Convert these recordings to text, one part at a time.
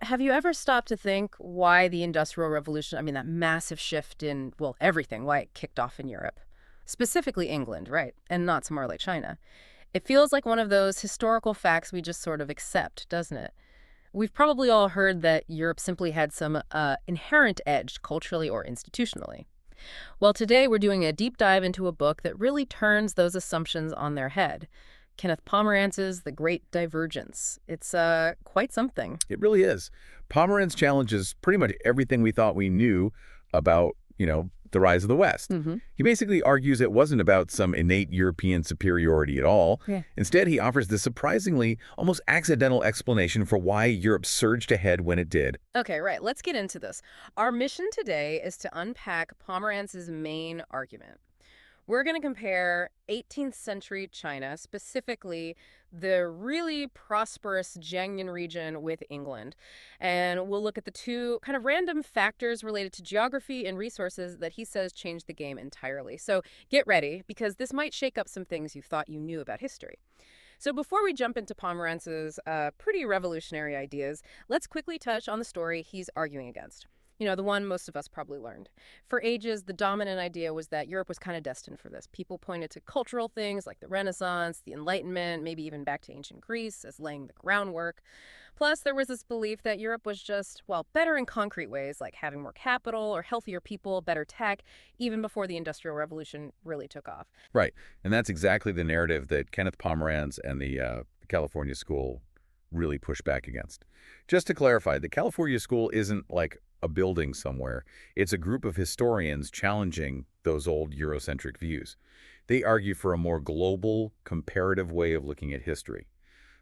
Have you ever stopped to think why the Industrial Revolution, I mean, that massive shift in, well, everything, why it kicked off in Europe? Specifically England, right? And not somewhere like China. It feels like one of those historical facts we just sort of accept, doesn't it? We've probably all heard that Europe simply had some inherent edge, culturally or institutionally. Well, today we're doing a deep dive into a book that really turns those assumptions on their head. Kenneth Pomeranz's The Great Divergence. It's quite something. It really is. Pomeranz challenges pretty much everything we thought we knew about, the rise of the West. Mm-hmm. He basically argues it wasn't about some innate European superiority at all. Yeah. Instead, he offers this surprisingly, almost accidental explanation for why Europe surged ahead when it did. Okay, right. Let's get into this. Our mission today is to unpack Pomeranz's main argument. We're going to compare 18th century China, specifically the really prosperous Jiangnan region with England. And we'll look at the two kind of random factors related to geography and resources that he says changed the game entirely. So get ready, because this might shake up some things you thought you knew about history. So before we jump into Pomeranz's pretty revolutionary ideas, let's quickly touch on the story he's arguing against. The one most of us probably learned. For ages, the dominant idea was that Europe was kind of destined for this. People pointed to cultural things like the Renaissance, the Enlightenment, maybe even back to ancient Greece as laying the groundwork. Plus, there was this belief that Europe was just, well, better in concrete ways, like having more capital or healthier people, better tech, even before the Industrial Revolution really took off. Right. And that's exactly the narrative that Kenneth Pomeranz and the California School really push back against. Just to clarify, the California School isn't like a building somewhere. It's a group of historians challenging those old Eurocentric views. They argue for a more global, comparative way of looking at history.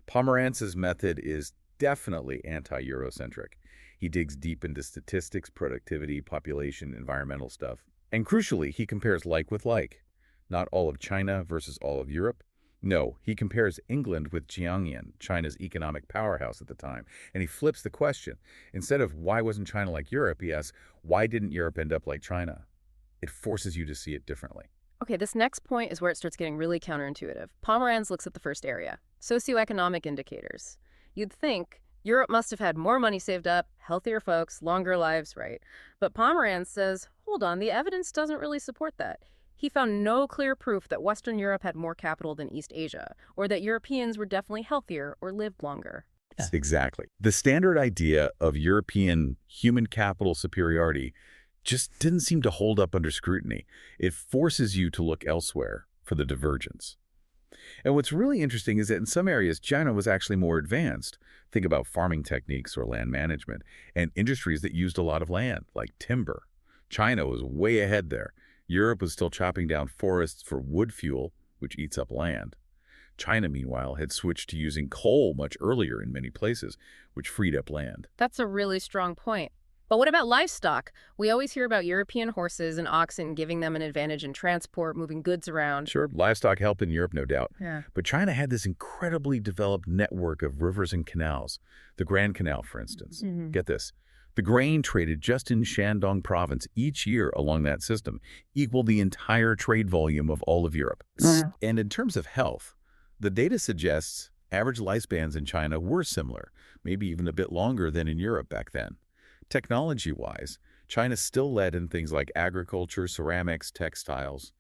Pomeranz's method is definitely anti-Eurocentric. He digs deep into statistics, productivity, population, environmental stuff. And crucially, he compares like with like. Not all of China versus all of Europe. No, he compares England with Jiangnan, China's economic powerhouse at the time, and he flips the question. Instead of why wasn't China like Europe, he asks, why didn't Europe end up like China? It forces you to see it differently. Okay, this next point is where it starts getting really counterintuitive. Pomeranz looks at the first area, socioeconomic indicators. You'd think Europe must have had more money saved up, healthier folks, longer lives, right? But Pomeranz says, hold on, the evidence doesn't really support that. He found no clear proof that Western Europe had more capital than East Asia, or that Europeans were definitely healthier or lived longer. Yeah. Exactly. The standard idea of European human capital superiority just didn't seem to hold up under scrutiny. It forces you to look elsewhere for the divergence. And what's really interesting is that in some areas, China was actually more advanced. Think about farming techniques or land management, and industries that used a lot of land, like timber. China was way ahead there. Europe was still chopping down forests for wood fuel, which eats up land. China, meanwhile, had switched to using coal much earlier in many places, which freed up land. That's a really strong point. But what about livestock? We always hear about European horses and oxen giving them an advantage in transport, moving goods around. Sure, livestock helped in Europe, no doubt. Yeah. But China had this incredibly developed network of rivers and canals. The Grand Canal, for instance. Mm-hmm. Get this. The grain traded just in Shandong province each year along that system equaled the entire trade volume of all of Europe. Yeah. And in terms of health, the data suggests average lifespans in China were similar, maybe even a bit longer than in Europe back then. Technology-wise, China still led in things like agriculture, ceramics, textiles.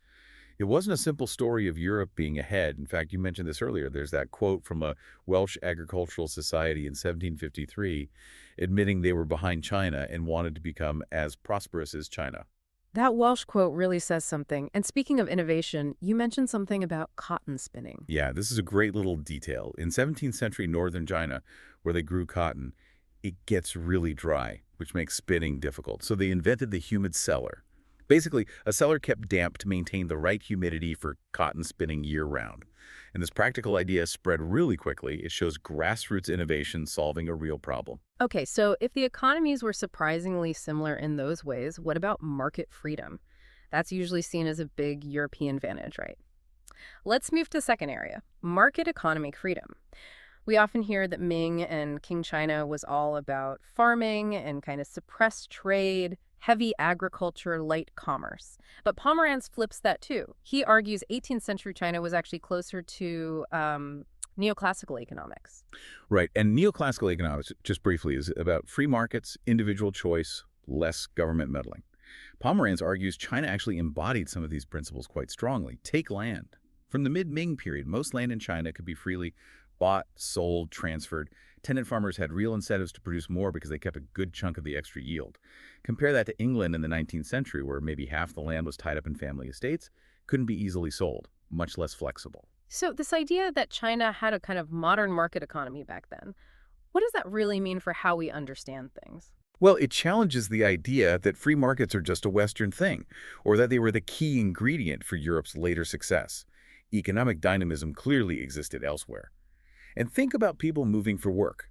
It wasn't a simple story of Europe being ahead. In fact, you mentioned this earlier. There's that quote from a Welsh agricultural society in 1753 admitting they were behind China and wanted to become as prosperous as China. That Welsh quote really says something. And speaking of innovation, you mentioned something about cotton spinning. Yeah, this is a great little detail. In 17th century northern China, where they grew cotton, it gets really dry, which makes spinning difficult. So they invented the humid cellar. Basically, a cellar kept damp to maintain the right humidity for cotton spinning year-round. And this practical idea spread really quickly. It shows grassroots innovation solving a real problem. Okay, so if the economies were surprisingly similar in those ways, what about market freedom? That's usually seen as a big European advantage, right? Let's move to the second area, market economy freedom. We often hear that Ming and King China was all about farming and kind of suppressed trade, heavy agriculture, light commerce. But Pomeranz flips that too. He argues 18th century China was actually closer to Neoclassical economics. Right, and neoclassical economics, just briefly, is about free markets, individual choice, less government meddling. Pomeranz argues China actually embodied some of these principles quite strongly. Take land. From the mid-Ming period, most land in China could be freely bought, sold, transferred. Tenant farmers had real incentives to produce more because they kept a good chunk of the extra yield. Compare that to England in the 19th century, where maybe half the land was tied up in family estates, couldn't be easily sold, much less flexible. So this idea that China had a kind of modern market economy back then, what does that really mean for how we understand things? Well, it challenges the idea that free markets are just a Western thing, or that they were the key ingredient for Europe's later success. Economic dynamism clearly existed elsewhere. And think about people moving for work.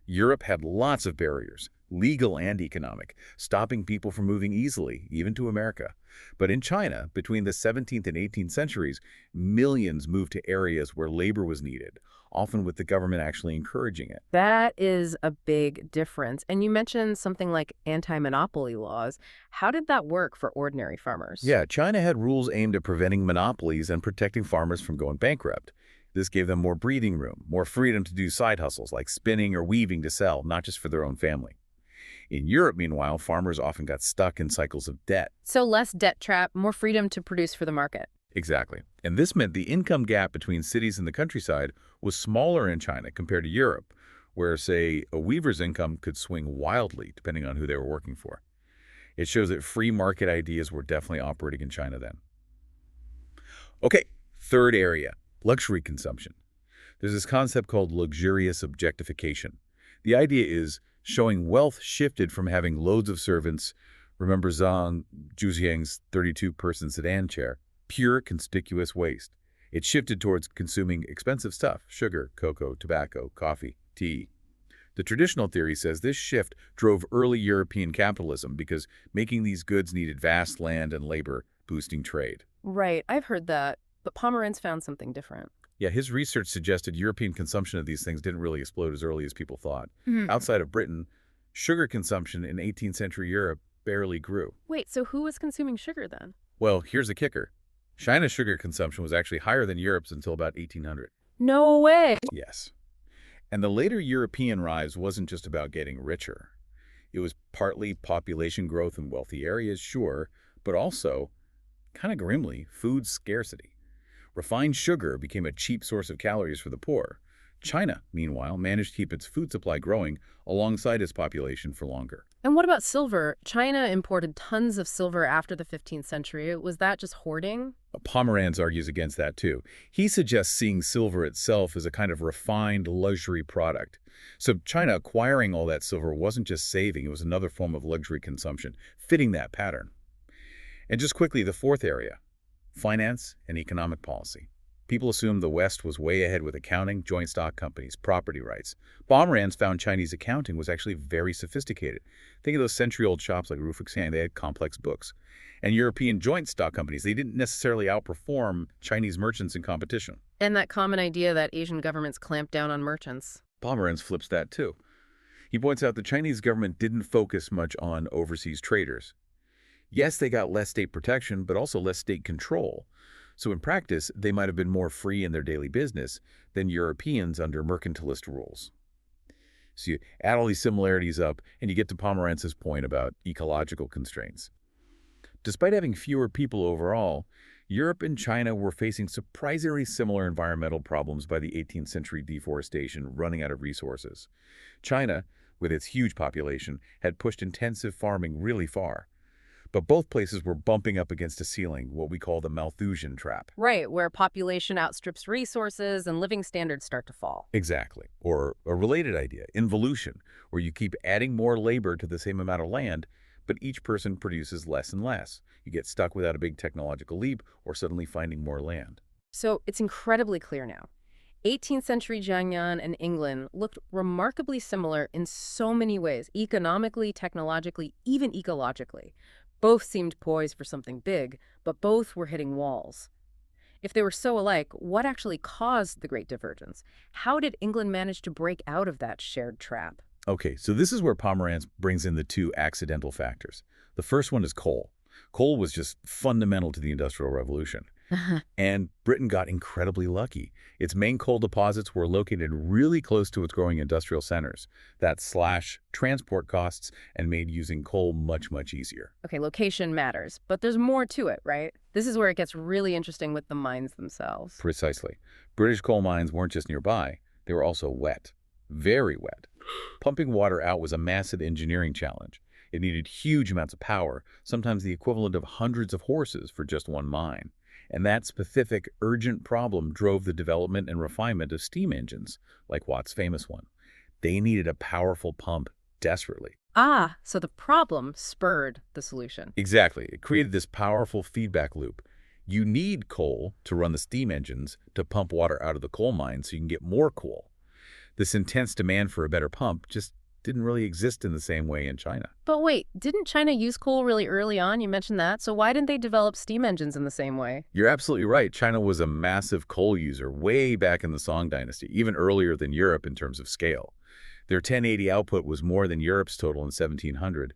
Europe had lots of barriers, legal and economic, stopping people from moving easily, even to America. But in China, between the 17th and 18th centuries, millions moved to areas where labor was needed, often with the government actually encouraging it. That is a big difference. And you mentioned something like anti-monopoly laws. How did that work for ordinary farmers? Yeah, China had rules aimed at preventing monopolies and protecting farmers from going bankrupt. This gave them more breathing room, more freedom to do side hustles like spinning or weaving to sell, not just for their own family. In Europe, meanwhile, farmers often got stuck in cycles of debt. So less debt trap, more freedom to produce for the market. Exactly. And this meant the income gap between cities and the countryside was smaller in China compared to Europe, where, say, a weaver's income could swing wildly depending on who they were working for. It shows that free market ideas were definitely operating in China then. Okay, third area, luxury consumption. There's this concept called luxurious objectification. The idea is showing wealth shifted from having loads of servants, remember Zhang Zhuxiang's 32-person sedan chair, pure conspicuous waste. It shifted towards consuming expensive stuff, sugar, cocoa, tobacco, coffee, tea. The traditional theory says this shift drove early European capitalism because making these goods needed vast land and labor, boosting trade. Right, I've heard that. But Pomeranz found something different. Yeah, his research suggested European consumption of these things didn't really explode as early as people thought. Mhm. Outside of Britain, sugar consumption in 18th century Europe barely grew. Wait, so who was consuming sugar then? Well, here's the kicker. China's sugar consumption was actually higher than Europe's until about 1800. No way. Yes. And the later European rise wasn't just about getting richer. It was partly population growth in wealthy areas, sure, but also, kind of grimly, food scarcity. Refined sugar became a cheap source of calories for the poor. China, meanwhile, managed to keep its food supply growing alongside its population for longer. And what about silver? China imported tons of silver after the 15th century. Was that just hoarding? Pomeranz argues against that too. He suggests seeing silver itself as a kind of refined luxury product. So China acquiring all that silver wasn't just saving, it was another form of luxury consumption, fitting that pattern. And just quickly, the fourth area, finance and economic policy. People assumed the West was way ahead with accounting, joint stock companies, property rights. Pomeranz found Chinese accounting was actually very sophisticated. Think of those century-old shops like Rufixan, they had complex books. And European joint stock companies, they didn't necessarily outperform Chinese merchants in competition. And that common idea that Asian governments clamp down on merchants. Pomeranz flips that too. He points out the Chinese government didn't focus much on overseas traders. Yes, they got less state protection, but also less state control. So in practice, they might have been more free in their daily business than Europeans under mercantilist rules. So you add all these similarities up, and you get to Pomeranz's point about ecological constraints. Despite having fewer people overall, Europe and China were facing surprisingly similar environmental problems by the 18th century deforestation, running out of resources. China, with its huge population, had pushed intensive farming really far. But both places were bumping up against a ceiling, what we call the Malthusian trap. Right, where population outstrips resources and living standards start to fall. Exactly. Or a related idea, involution, where you keep adding more labor to the same amount of land, but each person produces less and less. You get stuck without a big technological leap or suddenly finding more land. So it's incredibly clear now. 18th century Jiangnan and England looked remarkably similar in so many ways, economically, technologically, even ecologically. Both seemed poised for something big, but both were hitting walls. If they were so alike, what actually caused the Great Divergence? How did England manage to break out of that shared trap? Okay, so this is where Pomeranz brings in the two accidental factors. The first one is coal. Coal was just fundamental to the Industrial Revolution. And Britain got incredibly lucky. Its main coal deposits were located really close to its growing industrial centers. That slashed transport costs and made using coal much, much easier. Okay, location matters, but there's more to it, right? This is where it gets really interesting with the mines themselves. Precisely. British coal mines weren't just nearby, they were also wet. Very wet. Pumping water out was a massive engineering challenge. It needed huge amounts of power, sometimes the equivalent of hundreds of horses for just one mine. And that specific, urgent problem drove the development and refinement of steam engines, like Watt's famous one. They needed a powerful pump desperately. Ah, so the problem spurred the solution. Exactly. It created this powerful feedback loop. You need coal to run the steam engines to pump water out of the coal mine so you can get more coal. This intense demand for a better pump just didn't really exist in the same way in China. But wait, didn't China use coal really early on? You mentioned that. So why didn't they develop steam engines in the same way? You're absolutely right. China was a massive coal user way back in the Song Dynasty, even earlier than Europe in terms of scale. Their 1080 output was more than Europe's total in 1700.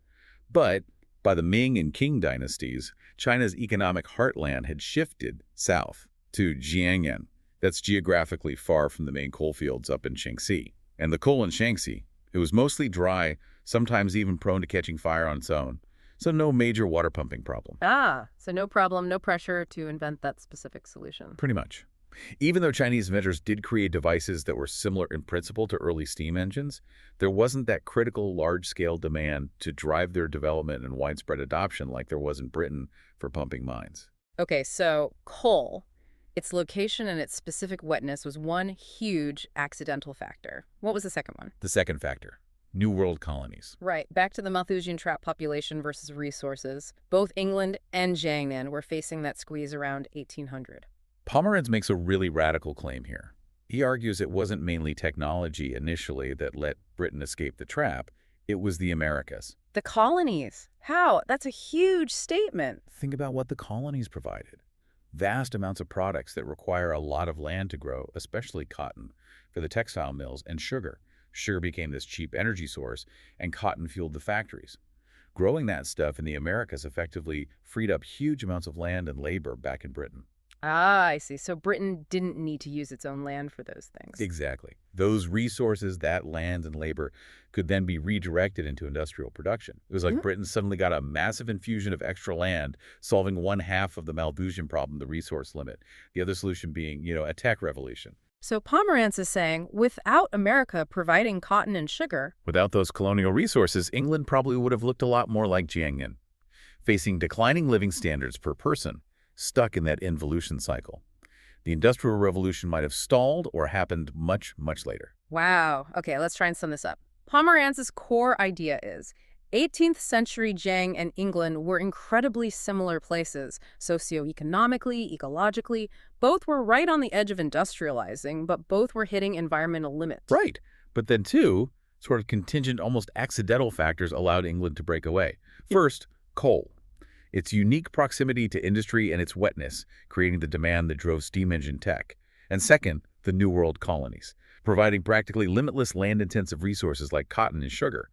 But by the Ming and Qing dynasties, China's economic heartland had shifted south to Jiangnan. That's geographically far from the main coal fields up in Shaanxi. And the coal in Shaanxi, it was mostly dry, sometimes even prone to catching fire on its own. So no major water pumping problem. Ah, so no problem, no pressure to invent that specific solution. Pretty much. Even though Chinese inventors did create devices that were similar in principle to early steam engines, there wasn't that critical large-scale demand to drive their development and widespread adoption like there was in Britain for pumping mines. Okay, so coal, its location and its specific wetness was one huge accidental factor. What was the second one? The second factor, New World colonies. Right, back to the Malthusian trap population versus resources. Both England and Jiangnan were facing that squeeze around 1800. Pomeranz makes a really radical claim here. He argues it wasn't mainly technology initially that let Britain escape the trap. It was the Americas. The colonies. How? That's a huge statement. Think about what the colonies provided. Vast amounts of products that require a lot of land to grow, especially cotton, for the textile mills, and sugar. Sugar became this cheap energy source, and cotton fueled the factories. Growing that stuff in the Americas effectively freed up huge amounts of land and labor back in Britain. Ah, I see. So Britain didn't need to use its own land for those things. Exactly. Those resources, that land and labor, could then be redirected into industrial production. It was like Britain suddenly got a massive infusion of extra land, solving one half of the Malthusian problem, the resource limit. The other solution being, a tech revolution. So Pomeranz is saying, without America providing cotton and sugar, Without those colonial resources, England probably would have looked a lot more like Jiangnan, facing declining living standards per person, stuck in that involution cycle. The Industrial Revolution might have stalled or happened much, much later. wow. Okay, let's try and sum this up. Pomeranz's core idea is 18th century Jiang and England were incredibly similar places, socioeconomically, ecologically. Both were right on the edge of industrializing, but both were hitting environmental limits. Right. But then two sort of contingent, almost accidental factors allowed England to break away. First, coal. Its unique proximity to industry and its wetness, creating the demand that drove steam engine tech. And second, the New World colonies, providing practically limitless land-intensive resources like cotton and sugar,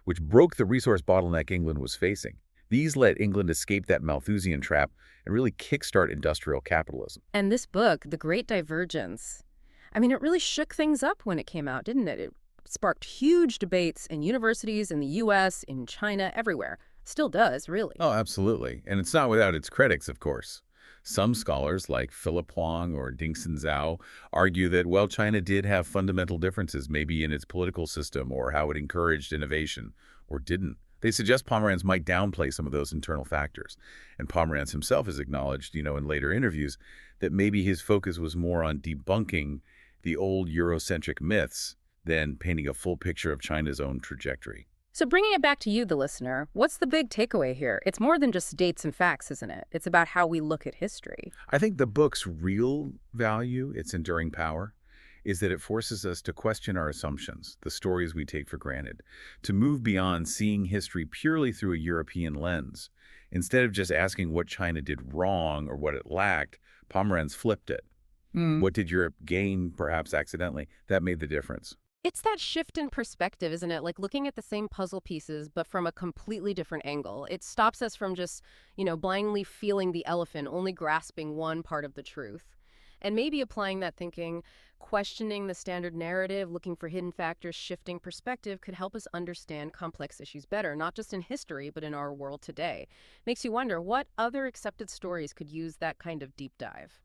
which broke the resource bottleneck England was facing. These let England escape that Malthusian trap and really kickstart industrial capitalism. And this book, The Great Divergence, I mean, it really shook things up when it came out, didn't it? It sparked huge debates in universities, in the U.S., in China, everywhere. Still does, really. Oh, absolutely. And it's not without its critics, of course. Some scholars, like Philip Huang or Dingxin Zhao, argue that, well, China did have fundamental differences, maybe in its political system or how it encouraged innovation, or didn't. They suggest Pomeranz might downplay some of those internal factors. And Pomeranz himself has acknowledged, in later interviews, that maybe his focus was more on debunking the old Eurocentric myths than painting a full picture of China's own trajectory. So bringing it back to you, the listener, what's the big takeaway here? It's more than just dates and facts, isn't it? It's about how we look at history. I think the book's real value, its enduring power, is that it forces us to question our assumptions, the stories we take for granted, to move beyond seeing history purely through a European lens. Instead of just asking what China did wrong or what it lacked, Pomeranz flipped it. What did Europe gain, perhaps accidentally, that made the difference? It's that shift in perspective, isn't it? Like looking at the same puzzle pieces, but from a completely different angle. It stops us from just, blindly feeling the elephant, only grasping one part of the truth. And maybe applying that thinking, questioning the standard narrative, looking for hidden factors, shifting perspective could help us understand complex issues better, not just in history, but in our world today. Makes you wonder what other accepted stories could use that kind of deep dive.